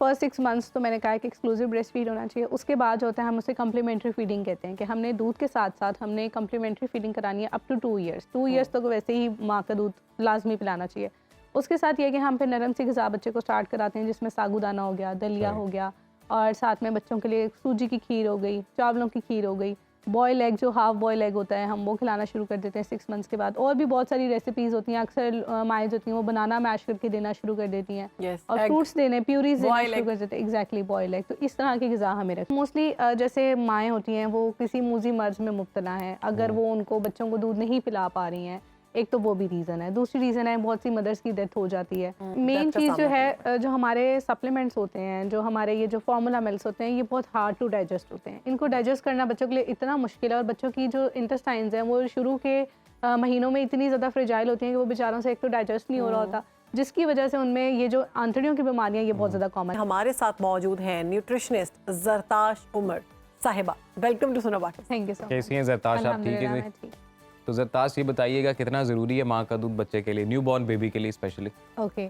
First 6 months तो मैंने कहा कि एक्सक्लूसिव ब्रेस्ट फीड होना चाहिए। उसके बाद जो होता है हम उसे कम्प्लीमेंट्री फीडिंग कहते हैं कि हमने दूध के साथ साथ हमने कम्प्लीमेंट्री फीडिंग करानी है अप टू 2 ईयर्स। 2 ईयर्स तक वैसे ही माँ का दूध लाजमी पिलाना चाहिए। उसके साथ ये कि हम फिर नरम सी ग़िज़ा बच्चे को स्टार्ट कराते हैं, जिसमें साबूदाना हो गया, दलिया हो गया, और साथ में बच्चों के लिए सूजी की खीर हो गई, चावलों की खीर हो गई, बॉयल एग जो हाफ बॉयल एग होता है हम वो खिलाना शुरू कर देते हैं 6 मंथ्स के बाद। और भी बहुत सारी रेसिपीज़ होती हैं, अक्सर माएँ जो होती हैं वो बनाना मैश करके देना शुरू कर देती हैं, और फ्रूट्स देने, प्यूरीज देना शुरू कर देते हैं। Exactly, boil egg. तो इस तरह की ग़िज़ा हमें रखें। मोस्टली जैसे माएँ होती हैं वो किसी मूजी मर्ज़ में मुब्तला हैं, अगर वो उनको बच्चों को दूध नहीं पिला पा रही हैं, एक तो वो भी रीज़न है। दूसरी रीज़न है बहुत सी मदर्स की डेथ हो जाती है। मेन चीज़ जो है जो हमारे सप्लीमेंट्स होते हैं, जो हमारे ये जो फार्मूला मिल्क्स होते हैं, ये बहुत हार्ड टू डाइजेस्ट होते हैं। इनको डाइजेस्ट करना बच्चों के लिए इतना मुश्किल है, और बच्चों की जो इंटेस्टाइन्स हैं वो शुरू के महीनों में इतनी ज़्यादा फ्रेजाइल होती हैं कि वो बेचारों से एक तो डाइजेस्ट नहीं हो रहा होता, जिसकी वजह से उनमें ये जो आंतड़ियों की बीमारियाँ ये बहुत ज़्यादा कॉमन है। हमारे साथ मौजूद हैं न्यूट्रिशनिस्ट ज़रताश उमर साहिबा। वेलकम टू सुनो बात। Thank you so much. कैसी हैं ज़रताश, आप ठीक हैं? तो ज़रताश ये बताइएगा कितना ज़रूरी है माँ का दूध बच्चे के लिए, न्यू बॉर्न बेबी के लिए स्पेशली? ओके,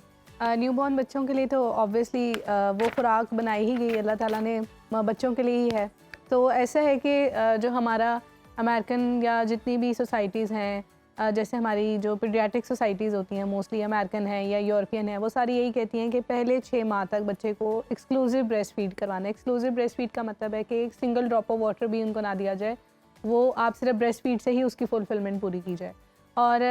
न्यू बॉर्न बच्चों के लिए तो ऑब्वियसली वो खुराक बनाई ही गई अल्लाह ताला ने बच्चों के लिए ही है। तो ऐसा है कि जो हमारा अमेरिकन या जितनी भी सोसाइटीज़ हैं, जैसे हमारी जो पीडियाट्रिक सोसाइटीज़ होती हैं, मोस्टली अमेरिकन है या यूरोपियन है, वो सारी यही कहती हैं कि पहले 6 माह तक बच्चे को एक्सक्लूसिव ब्रेस्ट फीड करवाना है। एक्सक्लूसिव ब्रेस्ट फीड का मतलब है कि एक सिंगल ड्रॉप ऑफ वाटर भी उनको ना दिया जाए, वो आप सिर्फ ब्रेस्ट फीड से ही उसकी फुलफिलमेंट पूरी की जाए। और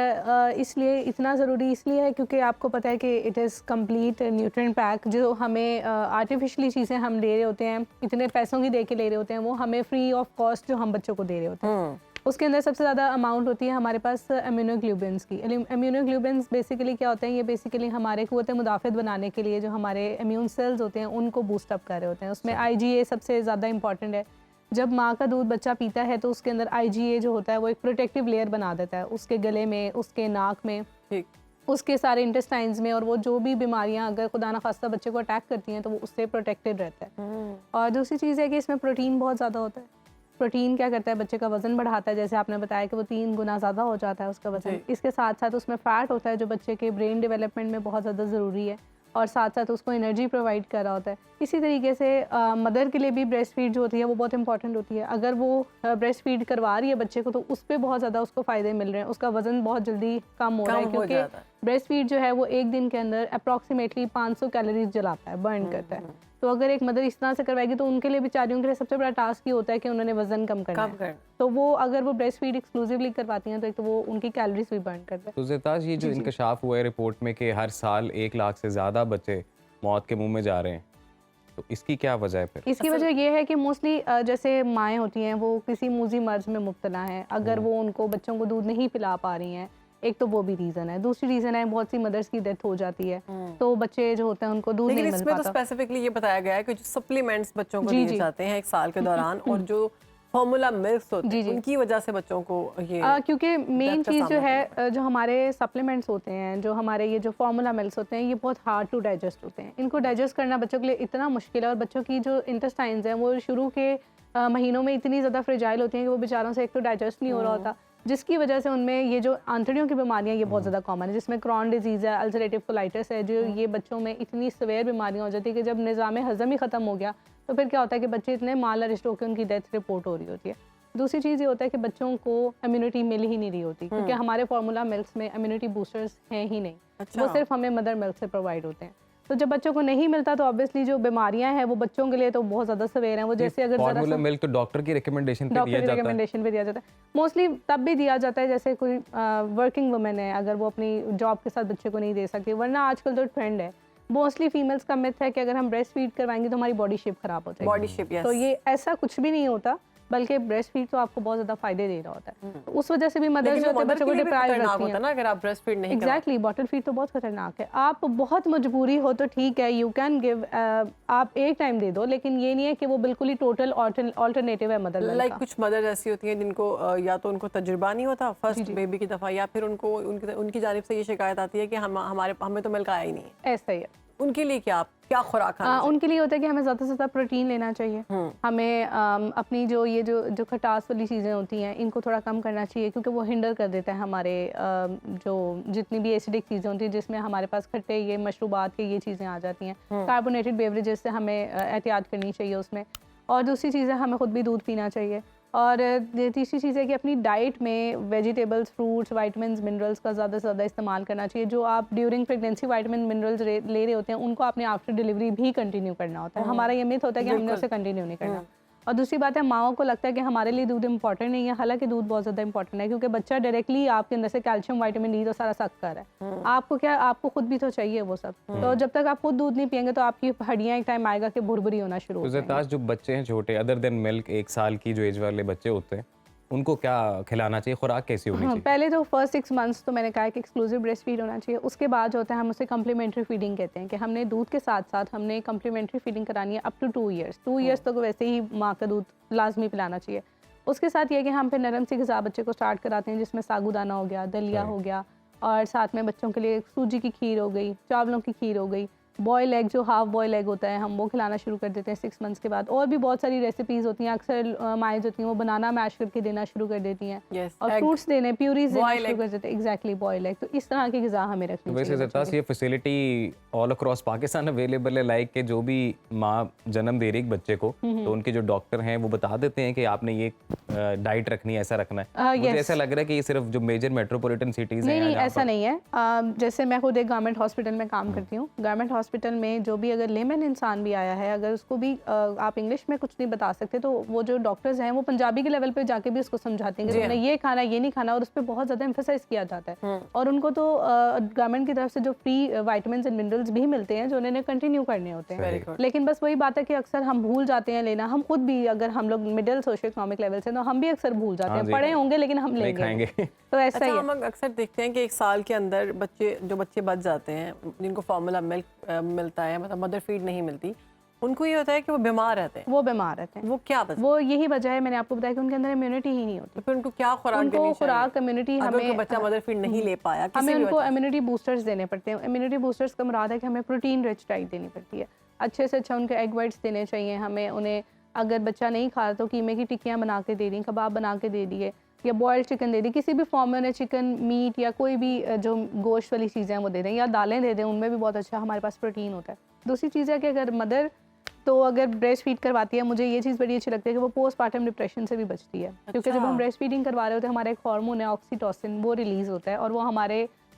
इसलिए इतना ज़रूरी इसलिए है क्योंकि आपको पता है कि it is complete nutrient pack. जो हमें आर्टिफिशियली चीज़ें हम ले रहे होते हैं, इतने पैसों की दे के ले रहे होते हैं, वो हमें फ्री ऑफ कॉस्ट जो हम बच्चों को दे रहे होते हैं, उसके अंदर सबसे ज़्यादा अमाउंट होती है हमारे पास इम्यूनोग्लोबुलिन्स की। इम्यूनोग्लोबुलिन्स बेसिकली क्या होते हैं? ये बेसिकली हमारे क़ुव्वत मुदाफ़त बनाने के लिए जो हमारे इम्यून सेल्स होते हैं उनको बूस्ट अप कर रहे होते हैं। उसमें IgA सबसे ज़्यादा इंपॉर्टेंट है। जब माँ का दूध बच्चा पीता है तो उसके अंदर IgA जो होता है वो एक प्रोटेक्टिव लेयर बना देता है उसके गले में, उसके नाक में, उसके सारे इंटेस्टाइन्स में, और वो जो भी बीमारियाँ अगर खुदा न खास्ता बच्चे को अटैक करती हैं तो वो उससे प्रोटेक्टेड रहता है। और दूसरी चीज़ है कि इसमें प्रोटीन बहुत ज़्यादा होता है। प्रोटीन क्या करता है? बच्चे का वज़न बढ़ाता है, जैसे आपने बताया कि वो 3 गुना ज़्यादा हो जाता है उसका वज़न। इसके साथ साथ उसमें फ़ैट होता है जो बच्चे के ब्रेन डेवलपमेंट में बहुत ज़्यादा ज़रूरी है, और साथ साथ उसको एनर्जी प्रोवाइड कर रहा होता है। इसी तरीके से मदर के लिए भी ब्रेस्ट फीड जो होती है वो बहुत इंपॉर्टेंट होती है। अगर वो ब्रेस्ट फीड करवा रही है बच्चे को तो उस पर बहुत ज़्यादा उसको फ़ायदे मिल रहे हैं, उसका वज़न बहुत जल्दी कम हो रहा है, क्योंकि ब्रेस्ट फीड जो है वो एक दिन के अंदर अप्रॉक्सीमेटली 500 कैलोरीज जलाता है, बर्न करता है। तो अगर एक मदर इस तरह से करवाएगी तो उनके लिए बेचारियों के लिए सबसे बड़ा टास्क ये होता है कि उन्होंने वजन कम करना है। तो वो अगर वो ब्रेस्ट फीड एक्सक्लूसिवली करवाती हैं तो एक तो वो उनकी कैलोरीज भी बर्न करता है। तो ज़रताश, ये जो इंकशाफ हुआ है रिपोर्ट में कि हर साल 1 लाख से ज़्यादा बच्चे मौत के मुंह में जा रहे हैं, तो इसकी क्या वजह है फिर? इसकी वजह ये है कि मोस्टली जैसे माएँ होती हैं वो किसी मूजी मर्ज़ में मुब्तला हैं, अगर वो उनको बच्चों को दूध नहीं पिला पा रही हैं, एक तो वो भी रीज़न है। दूसरी रीज़न है बहुत सी मदर्स की डेथ हो जाती है, तो बच्चे जो होते हैं उनको दूध नहीं मिल पाता। लेकिन इसमें तो स्पेसिफिकली ये बताया गया है कि जो सप्लीमेंट्स बच्चों को दिए जाते हैं 1 साल के दौरान, और जो फार्मूला मिल्क्स होते हैं उनकी वजह से बच्चों को ये क्योंकि मेन चीज़ जो है जो हमारे सप्लीमेंट्स होते हैं, जो हमारे ये जो फार्मूला मिल्क्स होते हैं, ये बहुत हार्ड टू डाइजेस्ट होते हैं। इनको डाइजेस्ट करना बच्चों के लिए इतना मुश्किल है, और बच्चों की जो इंटेस्टाइन्स हैं वो शुरू के महीनों में इतनी ज़्यादा फ्रेजाइल होती हैं कि वो बेचारों से एक तो डाइजेस्ट नहीं हो रहा होता, जिसकी वजह से उनमें ये जो आंतड़ियों की बीमारियाँ ये बहुत ज़्यादा कॉमन है, जिसमें क्रॉन डिजीज़ है, अल्सरेटिव कोलाइटिस है, जो ये बच्चों में इतनी सवेयर बीमारियाँ हो जाती है कि जब निज़ाम हज़म ही ख़त्म हो गया तो फिर क्या होता है कि बच्चे इतने मालनरिश्ड होकर उनकी डेथ रिपोर्ट हो रही होती है। दूसरी चीज़ ये होता है कि बच्चों को इम्यूनिटी मिल ही नहीं रही होती, क्योंकि हमारे फार्मूला मिल्क्स में इम्यूनिटी बूस्टर्स हैं ही नहीं। वो सिर्फ हमें मदर मिल्क से प्रोवाइड होते हैं। तो जब बच्चों को नहीं मिलता तो ऑब्वियसली जो बीमारियां हैं वो बच्चों के लिए तो बहुत ज़्यादा सवेयर हैं। वो जैसे अगर फार्मूला मिल्क तो डॉक्टर की रिकमेंडेशन पे दिया जाता है, मोस्टली तब भी दिया जाता है जैसे कोई वर्किंग वुमेन है, अगर वो अपनी जॉब के साथ बच्चे को नहीं दे सकती, वरना आजकल तो ट्रेंड है मोस्टली फीमेल्स का मिथ है कि अगर हम ब्रेस्ट फीड करवाएंगे तो हमारी बॉडी शेप खराब हो जाएगी। बॉडी शेप, तो ये ऐसा कुछ भी नहीं होता, बल्कि ब्रेस्ट फीड तो आपको बहुत ज्यादा फायदे दे रहा होता है। तो उस वजह से भी मदर जो होते बच्चों को डिप्राइव रखती हैं ना, अगर आप ब्रेस्ट फीड नहीं एग्जैक्टली बॉटल फीड तो बहुत खतरनाक है। आप बहुत मजबूरी हो तो ठीक है, यू कैन गिव, आप एक टाइम दे दो, लेकिन ये नहीं है कि वो बिल्कुल ही टोटल ऑल्टरनेटिव है मदर मिल्क। लाइक कुछ मदर ऐसी होती हैं जिनको या तो उनको तजुर्बा नहीं होता फर्स्ट बेबी की दफा, या फिर उनको उनकी जानिब से ये शिकायत आती है कि हमें तो मिल्क आया ही नहीं है। ऐसा ही है। उनके लिए क्या खुराक खाना चाहिए? उनके लिए होता है कि हमें ज़्यादा से ज़्यादा प्रोटीन लेना चाहिए। हमें अपनी जो खटास वाली चीज़ें होती हैं इनको थोड़ा कम करना चाहिए, क्योंकि वो हिंडर कर देता है हमारे जो जितनी भी एसिडिक चीज़ें होती हैं जिसमें हमारे पास खट्टे ये मशरूबात के ये चीज़ें आ जाती हैं। कार्बोनेटेड बेवरेजेस से हमें एहतियात करनी चाहिए उसमें। और दूसरी चीज़ है, हमें ख़ुद भी दूध पीना चाहिए। और तीसरी चीज़ है कि अपनी डाइट में वेजिटेबल्स, फ्रूट्स, विटामिन्स, मिनरल्स का ज़्यादा से ज़्यादा इस्तेमाल करना चाहिए। जो आप ड्यूरिंग प्रेगनेंसी विटामिन मिनरल्स ले रहे होते हैं उनको आपने आफ्टर डिलीवरी भी कंटिन्यू करना होता है। हमारा ये मिथ होता है कि हमने उसे कंटिन्यू नहीं करना। और दूसरी बात है, माओं को लगता है कि हमारे लिए दूध इंपॉर्टेंट नहीं है, हालांकि दूध बहुत ज़्यादा इंपॉर्टेंट है, क्योंकि बच्चा डायरेक्टली आपके अंदर से कैल्शियम, विटामिन डी तो सारा सक कर रहा है। आपको खुद भी तो चाहिए वो सब। तो जब तक आप खुद दूध नहीं पियेंगे तो आपकी हड्डियाँ एक टाइम आएगा कि भुरभुरी होना शुरू हो जाएगी। जो बच्चे हैं छोटे, अदर देन मिल्क, 1 साल की जो एज वाले बच्चे होते हैं उनको क्या खिलाना चाहिए, खुराक कैसी होनी चाहिए? पहले तो फर्स्ट 6 मंथ्स तो मैंने कहा कि एक्सक्लूसिव ब्रेस्ट फीड होना चाहिए। उसके बाद जो होता है हम उसे कम्प्लीमेंट्री फीडिंग कहते हैं, कि हमने दूध के साथ साथ हमने कम्प्लीमेंट्री फीडिंग करानी है अप टू 2 ईयर्स। 2 ईयर्स तक वैसे ही माँ का दूध लाजमी पिलाना चाहिए। उसके साथ ये कि हम फिर नरम सी ग़िज़ा बच्चे को स्टार्ट कराते हैं, जिसमें साबूदाना हो गया, दलिया हो गया, और साथ में बच्चों के लिए सूजी की खीर हो गई, चावलों की खीर हो गई, बॉयल एग जो हाफ बॉयल एग होता है हम वो खिलाना शुरू कर देते हैं 6 मंथ्स के बाद। और भी बहुत सारी रेसिपीज़ होती हैं, अक्सर माएँ जो होती हैं वो बनाना मैश करके देना शुरू कर देती हैं। और फ्रूट्स देने, प्यूरीज देना शुरू कर देते हैं। Exactly, boil egg. तो इस तरह की ग़िज़ा हमें रखनी चाहिए। वैसे ज़रतास, ये facility all across Pakistan available है, लाइक के जो भी माँ जन्म दे रही है बच्चे को तो उनके जो डॉक्टर हैं वो बता देते हैं कि आपने ये डाइट रखनी है, ऐसा रखना है? मुझे ऐसा लग रहा है कि ये सिर्फ जो मेजर मेट्रोपॉलिटन सिटीज़ हैं। नहीं, ऐसा नहीं है। जैसे मैं खुद एक गवर्नमेंट हॉस्पिटल में काम करती हूँ। गवर्नमेंट हॉस्पिटल में जो भी अगर लेमन इंसान भी आया है, अगर उसको भी आप इंग्लिश में कुछ नहीं बता सकते तो वो जो डॉक्टर्स हैं वो पंजाबी के लेवल पे जाके भी उसको समझाते हैं कि तुमने ये खाना, ये नहीं खाना, और उस पर बहुत ज़्यादा एम्फेसाइज किया जाता है। और उनको तो गवर्नमेंट की तरफ से जो फ्री विटामिन्स एंड मिनरल्स भी मिलते हैं जो उन्हें कंटिन्यू करने होते हैं। लेकिन बस वही बात है कि अक्सर हम भूल जाते हैं लेना। हम खुद भी, अगर हम लोग मिडिल सोशो इकोनॉमिक लेवल से, तो हम भी अक्सर भूल जाते हैं। पढ़े होंगे लेकिन हम लेंगे तो ऐसा ही है। हम अक्सर देखते हैं कि 1 साल के अंदर बच्चे बच जाते हैं जिनको फार्मूला मिल्क मिलता है, मतलब मदर फीड नहीं मिलती, उनको ये होता है कि वो बीमार रहते हैं। वो क्या वजह? वो यही वजह है, मैंने आपको बताया कि उनके अंदर इम्यूनिटी ही नहीं होती। तो फिर उनको क्या खुराक देनी चाहिए? खुराक, इम्यूनिटी, हमें बच्चा मदर फीड नहीं ले पाया, हमें उनको इम्यूनिटी बूस्टर्स देने पड़ते हैं। इम्यूनिटी बूस्टर्स का मुराद है कि हमें प्रोटीन रिच डाइट देनी पड़ती है। अच्छे से अच्छा उनके एग वाइट्स देने चाहिए हमें उन्हें। अगर बच्चा नहीं खा तो कीमे की टिक्कियाँ बना के दे दी, कबाब बना के दे दिए, या बॉयल्ड चिकन दे दी, किसी भी फॉर्म में उन्हें चिकन, मीट या कोई भी जो गोश्त वाली चीज़ें हैं वो दे दें, या दालें दे दें, उनमें भी बहुत अच्छा हमारे पास प्रोटीन होता है। दूसरी चीज़ है कि अगर मदर तो अगर ब्रेस्ट फीड करवाती है, मुझे ये चीज़ बड़ी अच्छी लगती है कि वो पोस्टपार्टम डिप्रेशन से भी बचती है। क्योंकि जब हम ब्रेस्ट फीडिंग करवा रहे होते हैं हमारा एक हार्मोन है ऑक्सीटोसिन, वो रिलीज़ होता है और वो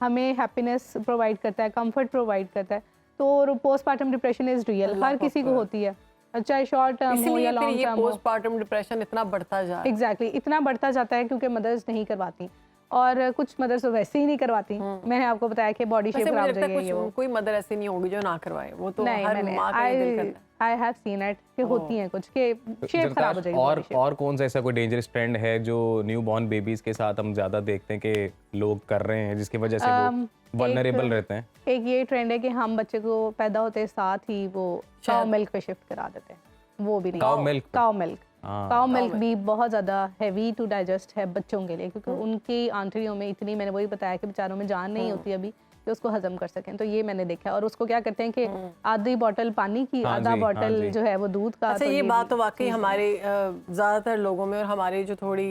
हमें हैप्पीनेस प्रोवाइड करता है, कंफर्ट प्रोवाइड करता है। तो पोस्टपार्टम डिप्रेशन इज़ रियल, हर किसी को होती है, चाहे शॉर्ट टर्म हो या लॉन्ग टर्म हो। पोस्टपार्टम डिप्रेशन इतना बढ़ता जा रहा है। एग्जैक्टली, इतना बढ़ता जाता है क्योंकि मदर्स नहीं करवाती, और कुछ मदर्स तो वैसे ही नहीं करवाती। मैंने आपको बताया कि बॉडी शेप खराब हो जाएगी। कोई मदर ऐसी नहीं होगी जो ना करवाए, वो तो हर माँ का दिल करता है। आई हैव सीन इट कि होती हैं कुछ के शेप खराब हो जाएगी। और कौन सा ऐसा कोई डेंजरस ट्रेंड है जो न्यू बॉर्न बेबीज के साथ हम ज्यादा देखते हैं कि लोग कर रहे हैं, जिसकी वजह से वो वल्नरेबल रहते हैं? एक ये ट्रेंड है कि हम बच्चे को पैदा होते साथ ही वो काउ मिल्क पे शिफ्ट करा देते हैं। वो भी नहीं, काउ मिल्क भी बहुत ज़्यादा हैवी टू डाइजेस्ट है बच्चों के लिए, क्योंकि उनकी आंतड़ियों में इतनी, मैंने वही बताया कि बेचारों में जान नहीं होती अभी कि उसको हजम कर सकें। तो ये मैंने देखा है। और उसको क्या करते हैं कि आधी बोतल पानी की, आधा बोतल जो है वो दूध का। अच्छा, ये बात तो वाकई हमारे ज़्यादातर लोगों में, और हमारी जो थोड़ी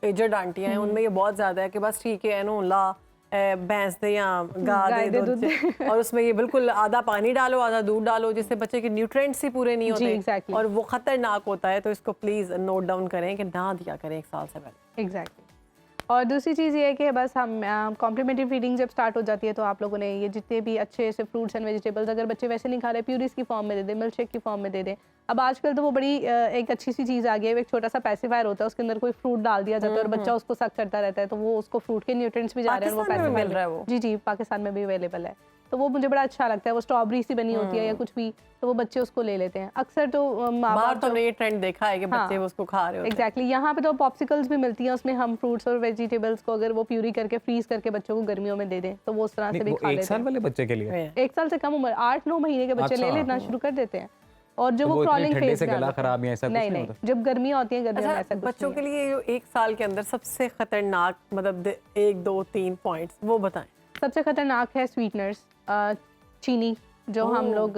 एजड आंटियाँ हैं उनमें ये बहुत ज़्यादा है कि बस ठीक है नो ला भैंस दे या गाय दे दूध और उसमें ये बिल्कुल आधा पानी डालो आधा दूध डालो, जिससे बच्चे के न्यूट्रिएंट्स ही पूरे नहीं होते। exactly. और वो खतरनाक होता है। तो इसको प्लीज नोट डाउन करें कि ना दिया करें 1 साल से पहले। एग्जैक्टली। और दूसरी चीज़ ये है कि बस हम कॉम्प्लीमेंट्री फीडिंग जब स्टार्ट हो जाती है तो आप लोगों ने ये जितने भी अच्छे से फ्रूट्स एंड वेजिटेबल्स, अगर बच्चे वैसे नहीं खा रहे, प्यूरीज की फॉर्म में दे दें, मिल्क शेक की फॉर्म में दे दें। अब आजकल तो वो बड़ी एक अच्छी सी चीज़ आ गई है, एक छोटा सा पैसिफायर होता है, उसके अंदर कोई फ्रूट डाल दिया जाता है और बच्चा उसको सक करता रहता है, तो वो उसको फ्रूट के न्यूट्रिएंट्स भी जा रहे हैं, वो पैसिफायर मिल रहा है वो। जी, पाकिस्तान में भी अवेलेबल है। तो वो मुझे बड़ा अच्छा लगता है। वो स्ट्रॉबेरी सी बनी होती है या कुछ भी, तो वो बच्चे उसको ले लेते हैं। अक्सर तो बाहर तो ये ट्रेंड देखा है कि बच्चे उसको खा रहे होते हैं। एग्जैक्टली। यहाँ पे तो पॉप्सिकल्स भी मिलती हैं, उसमें हम फ्रूट्स और वेजिटेबल्स को अगर वो प्यूरी करके फ्रीज करके बच्चों को गर्मियों में दे दें तो वो उस तरह से भी खा लेते हैं। 1 साल वाले बच्चे के लिए? 1 साल से कम उम्र, 8-9 महीने के बच्चे ले लेना शुरू कर देते हैं। और जो वो क्रॉलिंग फेज से गला खराब या ऐसा कुछ नहीं होता? जब गर्मियाँ होती हैं, गर्मियों में ऐसा कुछ बच्चों के लिए जो 1 साल के अंदर सबसे खतरनाक, मतलब 1, 2, 3 पॉइंट्स वो बताएं। सबसे खतरनाक है स्वीटनर्स, चीनी, जो हम लोग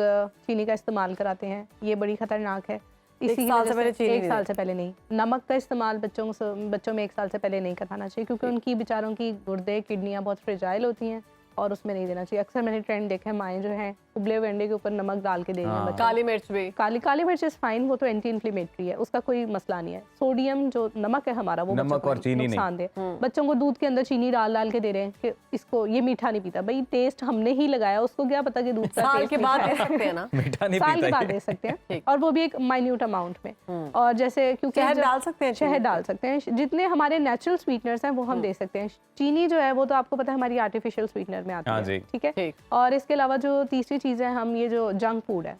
चीनी का इस्तेमाल कराते हैं, ये बड़ी खतरनाक है। इसी एक साल से पहले चीनी एक साल से पहले नहीं। नमक का इस्तेमाल बच्चों में 1 साल से पहले नहीं कराना चाहिए, क्योंकि उनकी बेचारों की गुर्दे किडनियाँ बहुत फ्रेजाइल होती हैं और उसमें नहीं देना चाहिए। अक्सर मैंने ट्रेंड देखा है, माएँ जो हैं उबले हुए अंडे के ऊपर नमक डाल के दे रही हैं बच्चों को। काली मिर्च भी, काली मिर्च इज फाइन, वो तो एंटी इन्फ्लेमेटरी है, उसका कोई मसला नहीं है। सोडियम जो नमक है हमारा, वो नमक और चीनी नुकसानदेह। बच्चों को दूध के अंदर चीनी डाल के दे रहे हैं कि इसको ये मीठा नहीं पीता। भाई टेस्ट हमने ही लगाया, उसको क्या पता कि दूध का साल टेस्ट के बाद दे सकते हैं ना, मीठा नहीं साल के पीता बाद दे सकते हैं, और वो भी एक माइन्यूट अमाउंट में। और जैसे क्योंकि शहद डाल सकते हैं, शहद डाल सकते हैं, जितने हमारे नेचुरल स्वीटनर्स हैं वो हम दे सकते हैं। चीनी जो है वो तो आपको पता है हमारी आर्टिफिशियल स्वीटनर में आती है, ठीक है। और इसके अलावा जो तीसरी चीज है, हम ये जो जंक फूड है,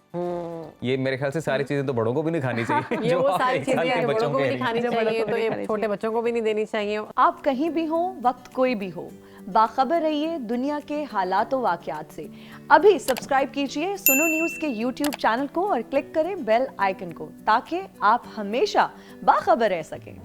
ये मेरे ख्याल से सारी चीजें तो बड़ों को भी नहीं खानी चाहिए। ये वो सारी चीजें बड़ों को भी नहीं खानी चाहिए, तो ये खानी छोटे बच्चों को भी नहीं देनी चाहिए। आप कहीं भी हो, वक्त कोई भी हो, बाखबर रहिए दुनिया के हालात व वाक़यात से। अभी सब्सक्राइब कीजिए सुनो न्यूज़ के YouTube चैनल को और क्लिक करें बेल आइकन को, ताकि आप हमेशा बाखबर रह सकें।